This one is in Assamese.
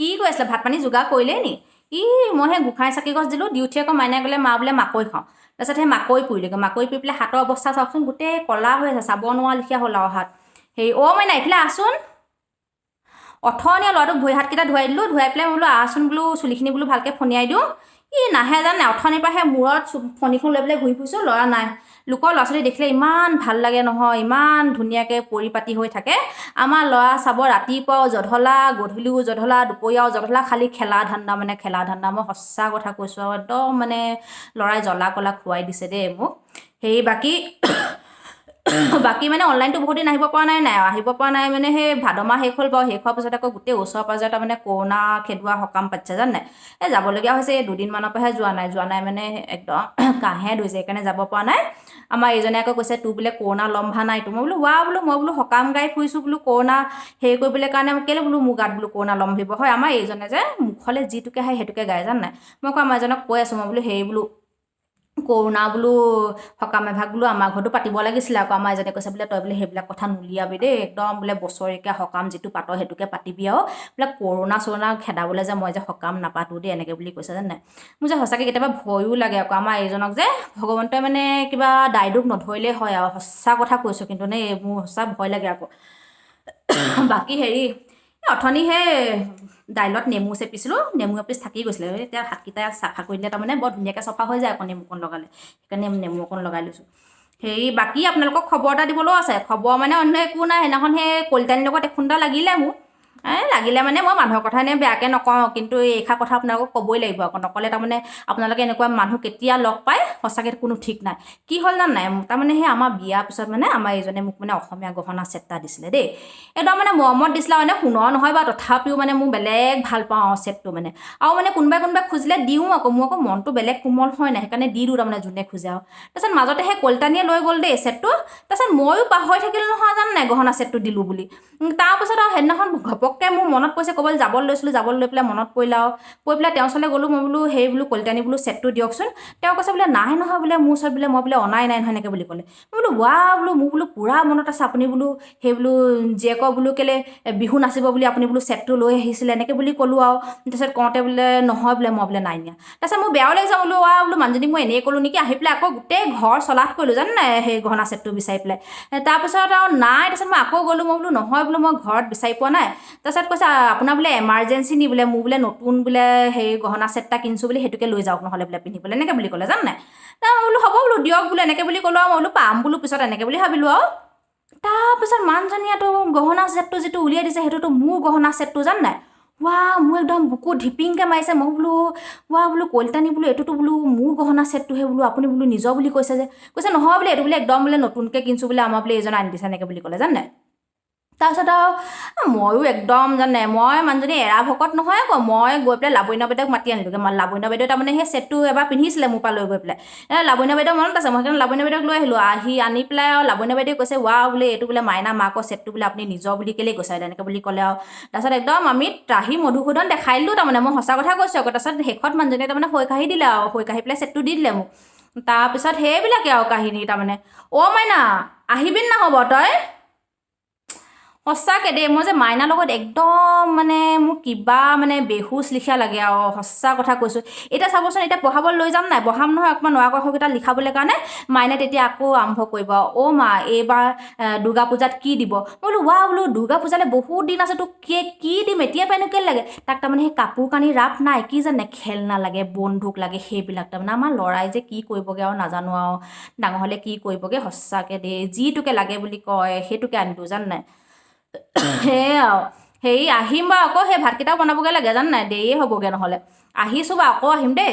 কি কৈ আছিলে ভাত পানী যোগাৰ কৰিলেই নি মই সেই গোঁসাই চাকি গছ দিলোঁ দি উঠি আকৌ মাইনাই গ'লে মা বোলে মাকৈ খাওঁ তাৰপিছত সেই মাকৈ পুৰিলেগৈ মাকৈ পুৰি পেলাই হাতৰ অৱস্থা চাওকচোন গোটেই ক'লা হৈ আছে চাব নোৱাৰা লিখীয়া হ'ল আৰু হাত হেৰি মাইনা এইফালে আহচোন অথনীয়া ল'ৰাটোক ভৰি হাতকেইটা ধুৱাই দিলোঁ ধুৱাই পেলাই বোলো আহচোন বোলো চুলিখিনি বোলো ভালকৈ ফনিয়াই দিওঁ নাহে জানে অথনিৰ পৰা সেই মূৰত ফণিখন লৈ পেলাই ঘূৰি ফুৰিছোঁ ল'ৰা নাই লোকৰ ল'ৰা ছোৱালী দেখিলে ইমান ভাল লাগে নহয় ইমান ধুনীয়াকৈ পৰিপাতি হৈ থাকে আমাৰ ল'ৰা চাব ৰাতিপুৱাও জধলা গধূলিও জধলা দুপৰীয়াও জধলা খালী খেলা ধান্দা মানে খেলা ধান্দা মই সঁচা কথা কৈছোঁ আৰু একদম মানে ল'ৰাই জ্বলা কলা খুৱাই দিছে দেই মোক সেই বাকী মানে অনলাইনটো বহুত দিন আহিব পৰা নাই মানে সেই ভাদ মাহ শেষ হ'ল বাৰু শেষ হোৱাৰ পিছত আকৌ গোটেই ওচৰ পাজৰে তাৰমানে কৰোণা খেদোৱা সকাম পাতিছে জানে যাবলগীয়া হৈছে এই দুদিনমানৰ পৰাহে যোৱা নাই মানে একদম কাহে ধৰিছে সেইকাৰণে যাব পৰা নাই আমাৰ এইজনে আকৌ কৈছে তোৰ বোলে কৰোণা লম্ভা নাই তো মই বোলো সকাম গাই ফুৰিছোঁ বোলো কৰোণা হেৰি কৰিবলৈ কাৰণে কেলৈ বোলো মোৰ গাত বোলো কৰোণা লম্ভিব হয় আমাৰ এইজনে যে মুখলৈ যিটোকে আহে সেইটোকে গায় জানে নাই মই আকৌ আমাৰ এজনক কৈ আছোঁ মই বোলো হেৰি বোলো কৰোণা বোলো সকাম এভাগ বোলো আমাৰ ঘৰতো পাতিব লাগিছিলে আকৌ আমাৰ এজনে কৈছে বোলে তই বোলে সেইবিলাক কথা নুলিয়াবি দেই একদম বোলে বছৰেকীয়া সকাম যিটো পাত সেইটোকে পাতিবি আৰু বোলে কৰোণা চৰোণা খেদাবলৈ যে মই যে সকাম নাপাতো দেই এনেকৈ বুলি কৈছে জানে নাই মোৰ যে সঁচাকৈ কেতিয়াবা ভয়ো লাগে আকৌ আমাৰ এইজনক যে ভগৱন্তই মানে কিবা দায় দুখ নধৰিলেই হয় আৰু সঁচা কথা কৈছোঁ কিন্তু নে মোৰ সঁচা ভয় লাগে আকৌ বাকী হেৰি অথনি সেই দাইলত নেমু চেপিছিলোঁ নেমু এপিচ থাকি গৈছিলে এতিয়া হাতকেইটা চাফা কৰি দিলে তাৰমানে বৰ ধুনীয়াকৈ চফা হৈ যায় আকৌ নেমুকণ লগালে সেইকাৰণে নেমু অকণ লগাই লৈছোঁ হেৰি বাকী আপোনালোকক খবৰ এটা দিবলৈও আছে খবৰ মানে অন্য একো নাই সেইদিনাখন সেই কলিতানীৰ লগত এখুন্তা লাগিলে মোৰ লাগিলে মানে মই মানুহৰ কথা এনেই বেয়াকৈ নকওঁ কিন্তু এইষাৰ কথা আপোনালোকক ক'বই লাগিব আকৌ নক'লে তাৰমানে আপোনালোকে এনেকুৱা মানুহ কেতিয়া লগ পায় সঁচাকৈ কোনো ঠিক নাই কি হ'ল জান নাই তাৰমানে সেই আমাৰ বিয়াৰ পিছত মানে আমাৰ এইজনে মোক মানে অসমীয়া গহনা ছেট এটা দিছিলে দেই একদম মানে মৰমত দিছিলে মানে সোণৰ নহয় বা তথাপিও মানে মোৰ বেলেগ ভাল পাওঁ ছেটটো মানে আৰু মানে কোনোবাই খুজিলে দিওঁ আকৌ মোৰ আকৌ মনটো বেলেগ কোমল হয় নাই সেইকাৰণে দি দিওঁ তাৰমানে যোনে খোজে আৰু তাৰপিছত মাজতে সেই কলিতানীয়ে লৈ গ'ল দেই ছেটটো তাৰপিছত ময়ো পাহৰি থাকিলোঁ নহয় জান নাই গহনা ছেটটো দিলোঁ বুলি তাৰপিছত আৰু সেইদিনাখন ঘপককৈ মোৰ মনত পৰিছে ক'বলৈ যাবলৈ লৈ পেলাই মনত পৰিলে আৰু পেলাই তেওঁৰ ওচৰলৈ গ'লোঁ মই বোলো সেই বোলো কলিতানী বোলো ছেটটো দিয়কচোন তেওঁ কৈছে বোলে নাই নহয় বোলে মোৰ ওচৰত বোলে মই বোলে অনাই নাই নহয় এনেকৈ বুলি ক'লে মই বোলো বোলো মোৰ বোলো পূৰা মনত আছে আপুনি বোলো সেই বোলো জীয়েকৰ বোলো কেলৈ বিহু নাচিব বুলি আপুনি বোলো ছেটটো লৈ আহিছিলে এনেকৈ বুলি ক'লোঁ আৰু তাৰপিছত কওঁতে বোলে নহয় বোলে মই বোলে নাই নিয়া তাৰপিছত মোৰ বেয়াও লাগিছে বোলো বোলো মানুহজনীক মই এনেই ক'লোঁ নেকি আহি পেলাই আকৌ গোটেই ঘৰ চলাত কৰিলোঁ জানে নাই সেই গহনা ছেটটো বিচাৰি পেলাই তাৰপিছত আৰু নাই তাৰপিছত মই আকৌ গ'লোঁ মই বোলো নহয় বোলো মই ঘৰত বিচাৰি পোৱা নাই তাৰপিছত কৈছে আপোনাৰ বোলে এমাৰ্জেঞ্চি নি বোলে মোৰ বোলে নতুন বোলে সেই গহনা ছেট এটা কিনিছোঁ বোলে সেইটোকে লৈ যাওক নহ'লে বোলে পিন্ধিবলৈ এনেকৈ বুলি ক'লে জানে নাই মই বোলো হ'ব বোলো দিয়ক বোলো এনেকৈ বুলি ক'লোঁ আৰু মই বোলো পাম বোলো পিছত এনেকৈ বুলি ভাবিলোঁ আৰু তাৰপিছত মানুহজনীয়েতো গহনা ছেটটো যিটো উলিয়াই দিছে সেইটোতো মোৰ গহনা ছেটটো জানে নাই মোৰ একদম বুকু ধিপিংকৈ মাৰিছে মই বোলো বোলো কলিতানী বোলো এইটোতো বোলো মোৰ গহনা ছেটটোহে বোলো আপুনি বোলো নিজৰ বুলি কৈছে যে কৈছে নহয় বোলে এইটো বোলে একদম বোলে নতুনকৈ কিনিছোঁ বোলে আমাৰ বোলে এইজন আনি দিছে এনেকৈ বুলি ক'লে জানে নাই তাৰপিছত আৰু ময়ো একদম জানে মই মানুহজনী এৰা ভকত নহয় আকৌ মই গৈ পেলাই লাৱণ্য বাইদেউক মাতি আনিলোগৈ লাৱণ্য বাইদেউ তাৰমানে সেই ছেটটো এবাৰ পিন্ধিছিলে মোৰ পৰা লৈ গৈ পেলাই লাৱণ্য বাইদেউ মনত আছে মই সেইকাৰণে লাৱণ্য বাইদেউক লৈ আহিলোঁ আনি পেলাই আৰু লাৱণ্য বাইদেউ কৈছে বোলে এইটো বোলে মাইনা মাকৰ ছেটটো বোলে আপুনি নিজৰ বুলি কেলেই কৈছে এনেকৈ বুলি ক'লে আৰু তাৰপিছত একদম আমি ত্ৰাহি মধুসূদন দেখাই দিলোঁ তাৰমানে মই সঁচা কথা কৈছোঁ আকৌ তাৰপিছত শেষত মানুহজনীয়ে তাৰমানে হৈ কাঢ়ি দিলে আৰু হৈ কাঢ়ি পেলাই ছেটটো দি দিলে মোক তাৰপিছত সেইবিলাকে আৰু কাহিনী তাৰমানে মাইনা আহিবি নহ'ব তই সঁচাকৈ দেই মই যে মাইনাৰ লগত একদম মানে মোৰ কিবা মানে বেহুচ লিখা লাগে আৰু সঁচা কথা কৈছোঁ এতিয়া চাবচোন এতিয়া পঢ়াবলৈ লৈ যাম নাই বহাম নহয় অকণমান নৰা কথাকেইটা লিখাবলৈ কাৰণে মাইনে তেতিয়া আকৌ আৰম্ভ কৰিব মা এইবাৰ দুৰ্গা পূজাত কি দিব মই বোলো দুৰ্গা পূজালৈ বহুত দিন আছে তোক কি দিম এতিয়া পাইনো কেলৈ লাগে তাক তাৰমানে সেই কাপোৰ কানি ৰাপ নাই কি জানে খেলনা লাগে বন্দুক লাগে সেইবিলাক তাৰমানে আমাৰ ল'ৰাই যে কি কৰিবগৈ আৰু নাজানো আৰু ডাঙৰ হ'লে কি কৰিবগৈ সঁচাকৈ দেই যিটোকে লাগে বুলি কয় সেইটোকে আনিলোঁ জান নাই সেয়া আৰু হেৰি আহিম বাৰু আকৌ সেই ভাতকেইটাও বনাবগৈ লাগে জান নাই দেৰিয়ে হ'বগৈ নহ'লে আহিছোঁ বাৰু আকৌ আহিম দেই